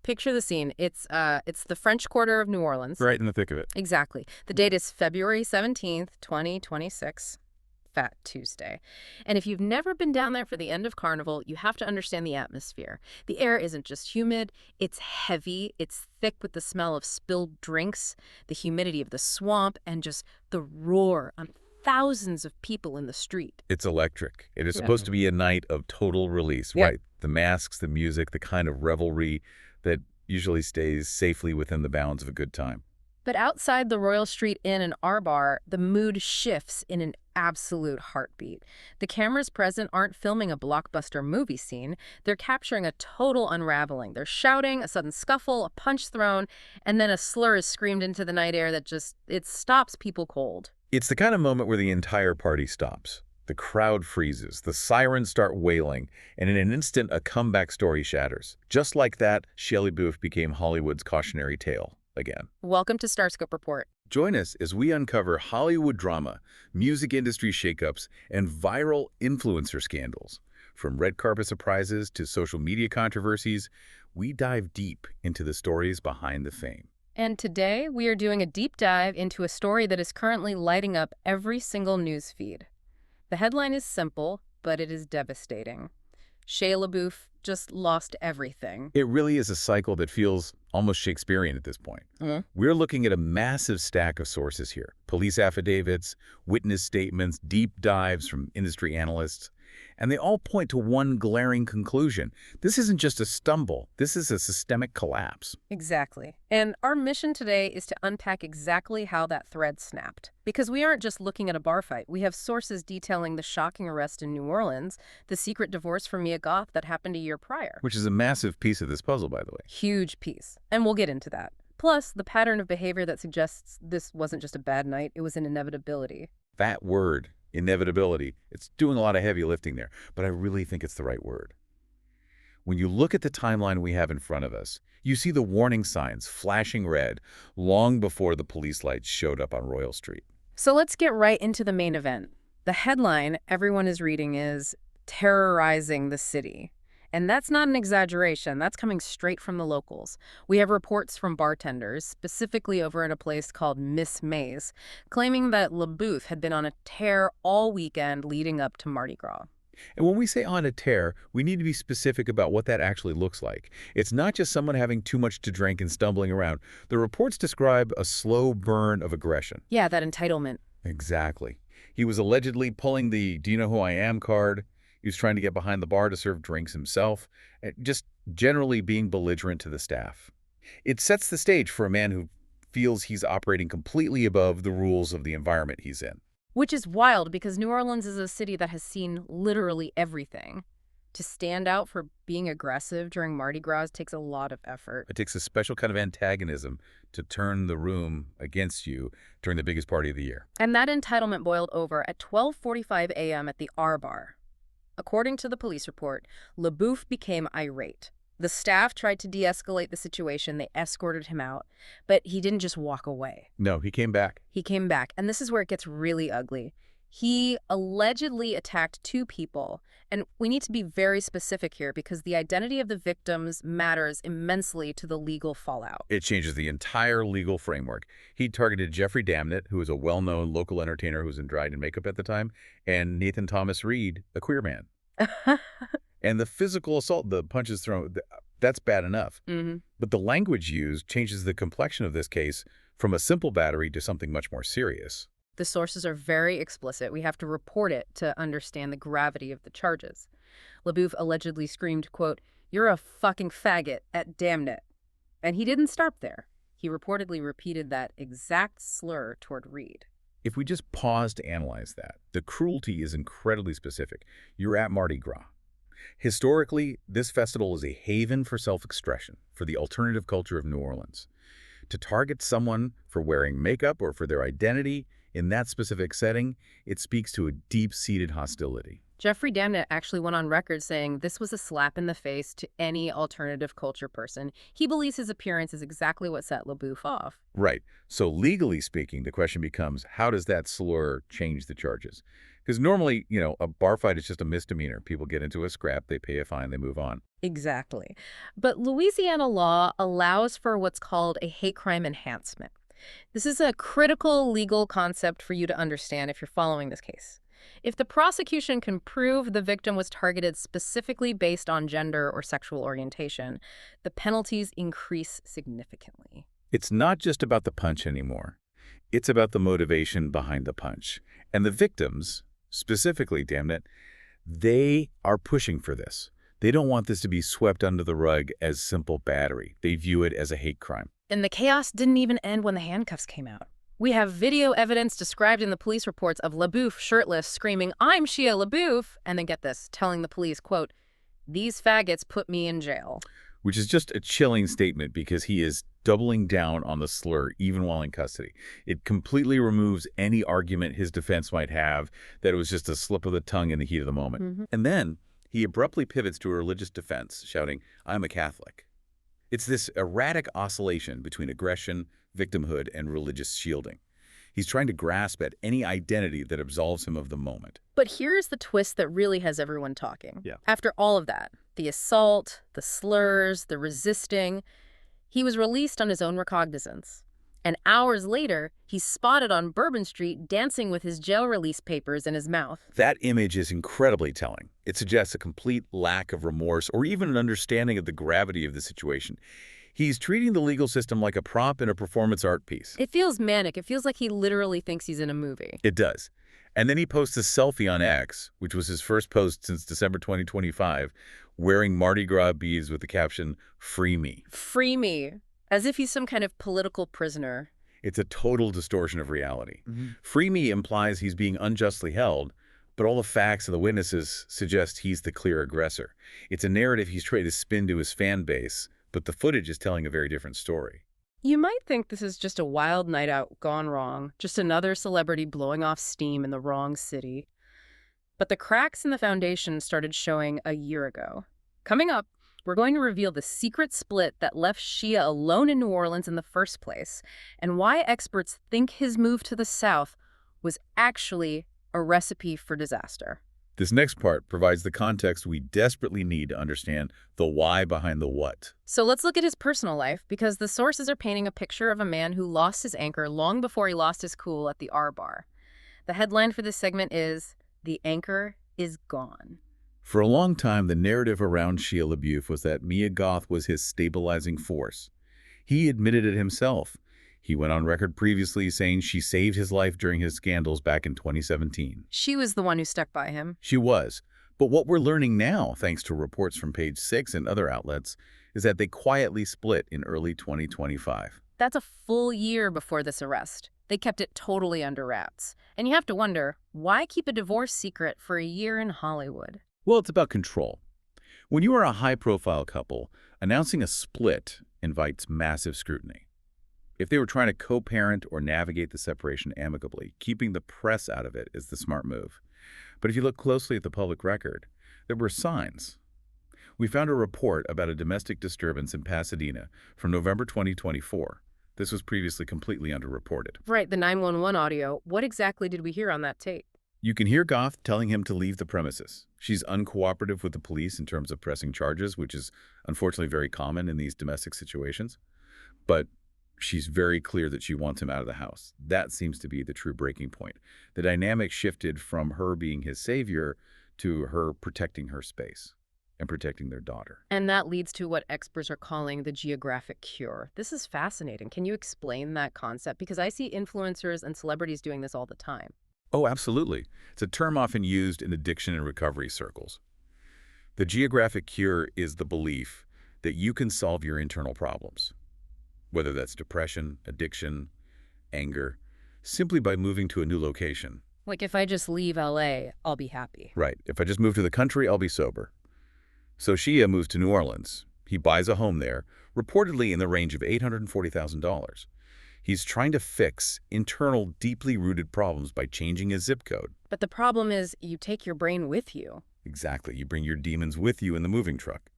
Picture the scene. It's the French Quarter of New Orleans. Right in the thick of it. Exactly. The date is February 17th, 2026. Fat Tuesday. And if you've never been down there for the end of Carnival, you have to understand the atmosphere. The air isn't just humid, it's heavy, it's thick with the smell of spilled drinks, the humidity of the swamp, and just the roar on thousands of people in the street. It's electric. It is supposed to be a night of total release, right? The masks, the music, the kind of revelry that usually stays safely within the bounds of a good time. But outside the Royal Street Inn and R Bar, the mood shifts in an absolute heartbeat. The cameras present aren't filming a blockbuster movie scene. They're capturing a total unraveling. They're shouting, a sudden scuffle, a punch thrown, and then a slur is screamed into the night air that it stops people cold. It's the kind of moment where the entire party stops. The crowd freezes, the sirens start wailing, and in an instant, a comeback story shatters. Just like that, Shia LaBeouf became Hollywood's cautionary tale again. Welcome to StarScope Report. Join us as we uncover Hollywood drama, music industry shakeups, and viral influencer scandals. From red carpet surprises to social media controversies, we dive deep into the stories behind the fame. And today, we are doing a deep dive into a story that is currently lighting up every single news feed. The headline is simple, but it is devastating. Shia LaBeouf just lost everything. It really is a cycle that feels almost Shakespearean at this point. We're looking at a massive stack of sources here. Police affidavits, witness statements, deep dives from industry analysts. And they all point to one glaring conclusion. This isn't just a stumble. This is a systemic collapse. Exactly. And our mission today is to unpack exactly how that thread snapped. Because we aren't just looking at a bar fight. We have sources detailing the shocking arrest in New Orleans, the secret divorce from Mia Goth that happened a year prior. Which is a massive piece of this puzzle, by the way. Huge piece. And we'll get into that. Plus, the pattern of behavior that suggests this wasn't just a bad night, it was an inevitability. That word, inevitability, it's doing a lot of heavy lifting there, but I really think it's the right word. When you look at the timeline we have in front of us, you see the warning signs flashing red long before the police lights showed up on Royal Street. So let's get right into the main event. The headline everyone is reading is "Terrorizing the City." And that's not an exaggeration. That's coming straight from the locals. We have reports from bartenders, specifically over at a place called Miss May's, claiming that LaBeouf had been on a tear all weekend leading up to Mardi Gras. And when we say on a tear, we need to be specific about what that actually looks like. It's not just someone having too much to drink and stumbling around. The reports describe a slow burn of aggression. Yeah, that entitlement. Exactly. He was allegedly pulling the "do you know who I am" card. He was trying to get behind the bar to serve drinks himself, and just generally being belligerent to the staff. It sets the stage for a man who feels he's operating completely above the rules of the environment he's in. Which is wild because New Orleans is a city that has seen literally everything. To stand out for being aggressive during Mardi Gras takes a lot of effort. It takes a special kind of antagonism to turn the room against you during the biggest party of the year. And that entitlement boiled over at 12:45 a.m. at the R Bar. According to the police report, LaBeouf became irate. The staff tried to de-escalate the situation. They escorted him out. But he didn't just walk away. No, he came back. He came back. And this is where it gets really ugly. He allegedly attacked two people. And we need to be very specific here because the identity of the victims matters immensely to the legal fallout. It changes the entire legal framework. He targeted Jeffrey Damnit, who was a well-known local entertainer who was in drag and makeup at the time, and Nathan Thomas Reed, a queer man. And the physical assault, the punches thrown, that's bad enough. But the language used changes the complexion of this case from a simple battery to something much more serious. The sources are very explicit. We have to report it to understand the gravity of the charges. LaBeouf allegedly screamed, quote, "You're a fucking faggot" at Damnit. And he didn't stop there. He reportedly repeated that exact slur toward Reed. If we just pause to analyze that, the cruelty is incredibly specific. You're at Mardi Gras. Historically, this festival is a haven for self-expression, for the alternative culture of New Orleans. To target someone for wearing makeup or for their identity in that specific setting, it speaks to a deep-seated hostility. Jeffrey Damnit actually went on record saying this was a slap in the face to any alternative culture person. He believes his appearance is exactly what set LaBeouf off. Right. So legally speaking, the question becomes, how does that slur change the charges? Because normally, a bar fight is just a misdemeanor. People get into a scrap, they pay a fine, they move on. Exactly. But Louisiana law allows for what's called a hate crime enhancement. This is a critical legal concept for you to understand if you're following this case. If the prosecution can prove the victim was targeted specifically based on gender or sexual orientation, the penalties increase significantly. It's not just about the punch anymore. It's about the motivation behind the punch. And the victims, specifically, Damnit, they are pushing for this. They don't want this to be swept under the rug as simple battery. They view it as a hate crime. And the chaos didn't even end when the handcuffs came out. We have video evidence described in the police reports of LaBeouf shirtless, screaming, "I'm Shia LaBeouf," and then get this, telling the police, quote, "These faggots put me in jail." Which is just a chilling statement because he is doubling down on the slur even while in custody. It completely removes any argument his defense might have that it was just a slip of the tongue in the heat of the moment. And then he abruptly pivots to a religious defense, shouting, "I'm a Catholic." It's this erratic oscillation between aggression, victimhood, and religious shielding. He's trying to grasp at any identity that absolves him of the moment. But here's the twist that really has everyone talking. Yeah. After all of that, the assault, the slurs, the resisting, he was released on his own recognizance. And hours later, he's spotted on Bourbon Street dancing with his jail release papers in his mouth. That image is incredibly telling. It suggests a complete lack of remorse or even an understanding of the gravity of the situation. He's treating the legal system like a prop in a performance art piece. It feels manic. It feels like he literally thinks he's in a movie. It does. And then he posts a selfie on X, which was his first post since December 2025, wearing Mardi Gras beads with the caption, "Free me." Free me. As if he's some kind of political prisoner. It's a total distortion of reality. Free me implies he's being unjustly held, but all the facts and the witnesses suggest he's the clear aggressor. It's a narrative he's trying to spin to his fan base, but the footage is telling a very different story. You might think this is just a wild night out gone wrong, just another celebrity blowing off steam in the wrong city. But the cracks in the foundation started showing a year ago. Coming up, we're going to reveal the secret split that left Shia alone in New Orleans in the first place, and why experts think his move to the South was actually a recipe for disaster. This next part provides the context we desperately need to understand the why behind the what. So let's look at his personal life, because the sources are painting a picture of a man who lost his anchor long before he lost his cool at the R-Bar. The headline for this segment is, "The Anchor is Gone." For a long time, the narrative around Shia LaBeouf was that Mia Goth was his stabilizing force. He admitted it himself. He went on record previously saying she saved his life during his scandals back in 2017. She was the one who stuck by him. She was. But what we're learning now, thanks to reports from Page 6 and other outlets, is that they quietly split in early 2025. That's a full year before this arrest. They kept it totally under wraps. And you have to wonder, why keep a divorce secret for a year in Hollywood? Well, it's about control. When you are a high-profile couple, announcing a split invites massive scrutiny. If they were trying to co-parent or navigate the separation amicably, keeping the press out of it is the smart move. But if you look closely at the public record, there were signs. We found a report about a domestic disturbance in Pasadena from November 2024. This was previously completely underreported. Right, the 911 audio. What exactly did we hear on that tape? You can hear Goth telling him to leave the premises. She's uncooperative with the police in terms of pressing charges, which is unfortunately very common in these domestic situations. But she's very clear that she wants him out of the house. That seems to be the true breaking point. The dynamic shifted from her being his savior to her protecting her space and protecting their daughter. And that leads to what experts are calling the geographic cure. This is fascinating. Can you explain that concept? Because I see influencers and celebrities doing this all the time. Oh, absolutely. It's a term often used in addiction and recovery circles. The geographic cure is the belief that you can solve your internal problems, whether that's depression, addiction, anger, simply by moving to a new location. Like if I just leave LA, I'll be happy. Right. If I just move to the country, I'll be sober. So Shia moves to New Orleans. He buys a home there, reportedly in the range of $840,000. He's trying to fix internal, deeply rooted problems by changing his zip code. But the problem is you take your brain with you. Exactly. You bring your demons with you in the moving truck.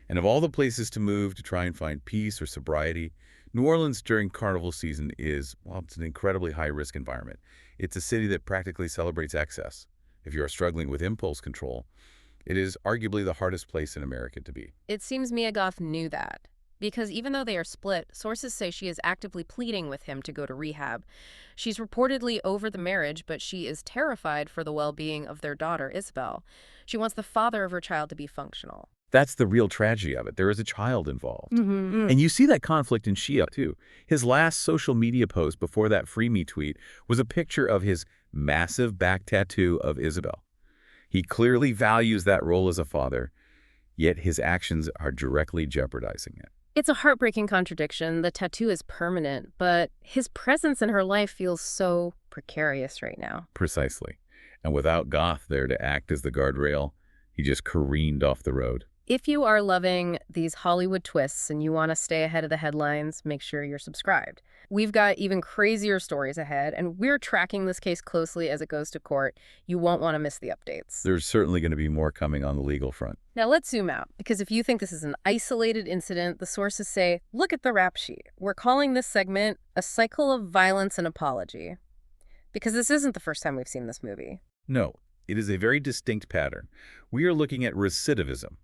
And of all the places to move to try and find peace or sobriety, New Orleans during carnival season is, well, it's an incredibly high-risk environment. It's a city that practically celebrates excess. If you are struggling with impulse control, it is arguably the hardest place in America to be. It seems Mia Goth knew that. Because even though they are split, sources say she is actively pleading with him to go to rehab. She's reportedly over the marriage, but she is terrified for the well-being of their daughter, Isabel. She wants the father of her child to be functional. That's the real tragedy of it. There is a child involved. Mm-hmm. And you see that conflict in Shia, too. His last social media post before that Free Me tweet was a picture of his massive back tattoo of Isabel. He clearly values that role as a father, yet his actions are directly jeopardizing it. It's a heartbreaking contradiction. The tattoo is permanent, but his presence in her life feels so precarious right now. Precisely. And without Goth there to act as the guardrail, he just careened off the road. If you are loving these Hollywood twists and you want to stay ahead of the headlines, make sure you're subscribed. We've got even crazier stories ahead, and we're tracking this case closely as it goes to court. You won't want to miss the updates. There's certainly going to be more coming on the legal front. Now let's zoom out, because if you think this is an isolated incident, the sources say, look at the rap sheet. We're calling this segment a cycle of violence and apology. Because this isn't the first time we've seen this movie. No, it is a very distinct pattern. We are looking at recidivism.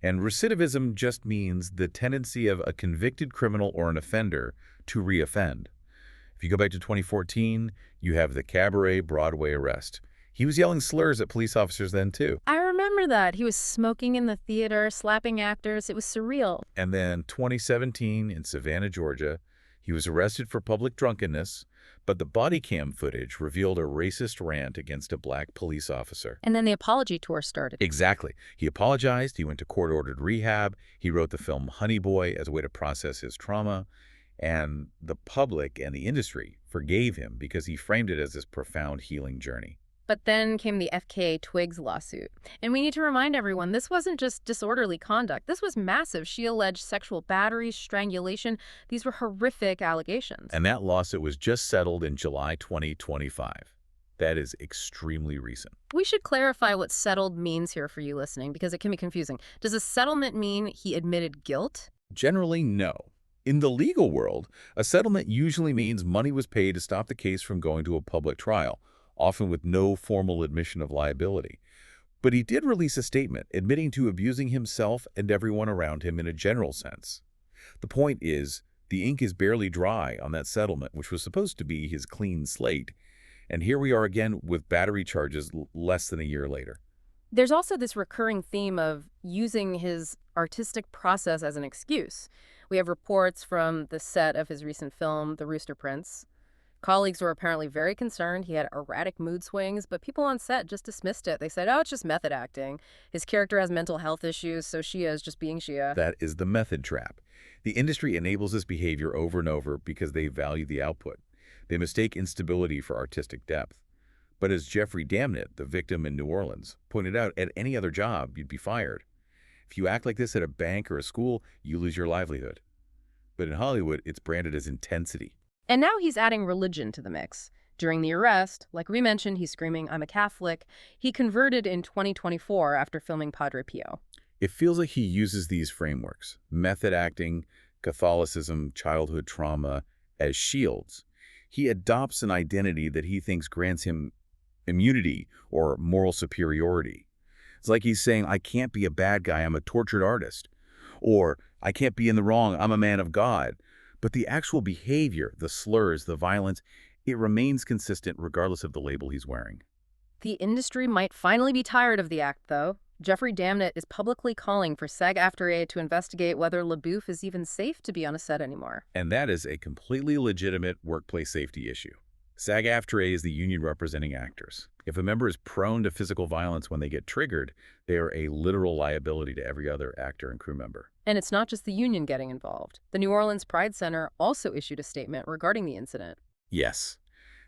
And recidivism just means the tendency of a convicted criminal or an offender to reoffend. If you go back to 2014, you have the Cabaret Broadway arrest. He was yelling slurs at police officers then, too. I remember that. He was smoking in the theater, slapping actors. It was surreal. And then 2017 in Savannah, Georgia, he was arrested for public drunkenness, but the body cam footage revealed a racist rant against a black police officer. And then the apology tour started. Exactly. He apologized, he went to court-ordered rehab, he wrote the film Honey Boy as a way to process his trauma, and the public and the industry forgave him because he framed it as this profound healing journey. But then came the FKA Twigs lawsuit. And we need to remind everyone, this wasn't just disorderly conduct. This was massive. She alleged sexual battery, strangulation. These were horrific allegations. And that lawsuit was just settled in July 2025. That is extremely recent. We should clarify what settled means here for you listening, because it can be confusing. Does a settlement mean he admitted guilt? Generally, no. In the legal world, a settlement usually means money was paid to stop the case from going to a public trial, often with no formal admission of liability. But he did release a statement admitting to abusing himself and everyone around him in a general sense. The point is, the ink is barely dry on that settlement, which was supposed to be his clean slate. And here we are again with battery charges less than a year later. There's also this recurring theme of using his artistic process as an excuse. We have reports from the set of his recent film, The Rooster Prince. Colleagues were apparently very concerned. He had erratic mood swings, but people on set just dismissed it. They said, oh, it's just method acting. His character has mental health issues, so Shia is just being Shia. That is the method trap. The industry enables this behavior over and over because they value the output. They mistake instability for artistic depth. But as Jeffrey Damnit, the victim in New Orleans, pointed out, at any other job, you'd be fired. If you act like this at a bank or a school, you lose your livelihood. But in Hollywood, it's branded as intensity. And now he's adding religion to the mix. During the arrest, like we mentioned, he's screaming, I'm a Catholic. He converted in 2024 after filming Padre Pio. It feels like he uses these frameworks, method acting, Catholicism, childhood trauma, as shields. He adopts an identity that he thinks grants him immunity or moral superiority. It's like he's saying, I can't be a bad guy, I'm a tortured artist. Or, I can't be in the wrong, I'm a man of God. But the actual behavior, the slurs, the violence, it remains consistent regardless of the label he's wearing. The industry might finally be tired of the act, though. Jeffrey Damnit is publicly calling for SAG-AFTRA to investigate whether LaBeouf is even safe to be on a set anymore. And that is a completely legitimate workplace safety issue. SAG-AFTRA is the union representing actors. If a member is prone to physical violence when they get triggered, they are a literal liability to every other actor and crew member. And it's not just the union getting involved. The New Orleans Pride Center also issued a statement regarding the incident. Yes.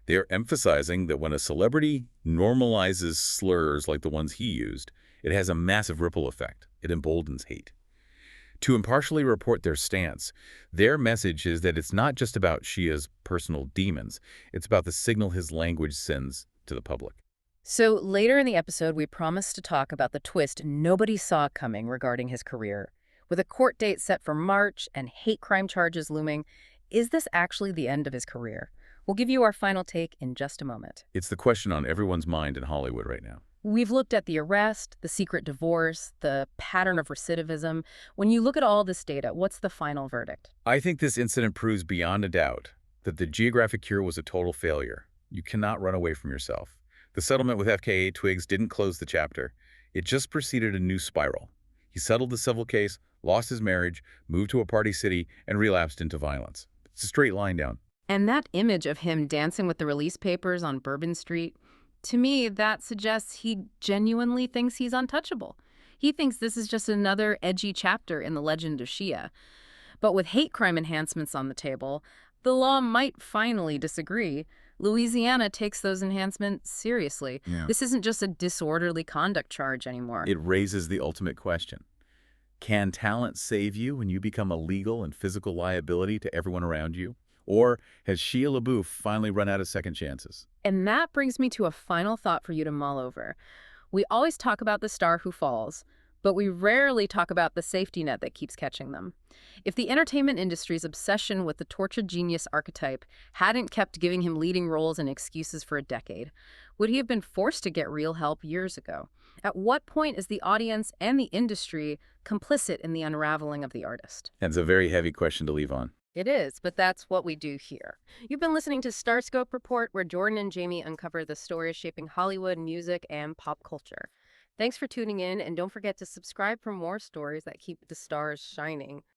They are emphasizing that when a celebrity normalizes slurs like the ones he used, it has a massive ripple effect. It emboldens hate. To impartially report their stance, their message is that it's not just about Shia's personal demons. It's about the signal his language sends to the public. So later in the episode, we promised to talk about the twist nobody saw coming regarding his career. With a court date set for March and hate crime charges looming, is this actually the end of his career? We'll give you our final take in just a moment. It's the question on everyone's mind in Hollywood right now. We've looked at the arrest, the secret divorce, the pattern of recidivism. When you look at all this data, what's the final verdict? I think this incident proves beyond a doubt that the geographic cure was a total failure. You cannot run away from yourself. The settlement with FKA Twigs didn't close the chapter. It just preceded a new spiral. He settled the civil case, lost his marriage, moved to a party city, and relapsed into violence. It's a straight line down. And that image of him dancing with the release papers on Bourbon Street, to me, that suggests he genuinely thinks he's untouchable. He thinks this is just another edgy chapter in the legend of Shia. But with hate crime enhancements on the table, the law might finally disagree. Louisiana takes those enhancements seriously. Yeah. This isn't just a disorderly conduct charge anymore. It raises the ultimate question. Can talent save you when you become a legal and physical liability to everyone around you? Or has Shia LaBeouf finally run out of second chances? And that brings me to a final thought for you to mull over. We always talk about the star who falls, but we rarely talk about the safety net that keeps catching them. If the entertainment industry's obsession with the tortured genius archetype hadn't kept giving him leading roles and excuses for a decade, would he have been forced to get real help years ago? At what point is the audience and the industry complicit in the unraveling of the artist? That's a very heavy question to leave on. It is, but that's what we do here. You've been listening to StarScope Report, where Jordan and Jamie uncover the stories shaping Hollywood, music, and pop culture. Thanks for tuning in, and don't forget to subscribe for more stories that keep the stars shining.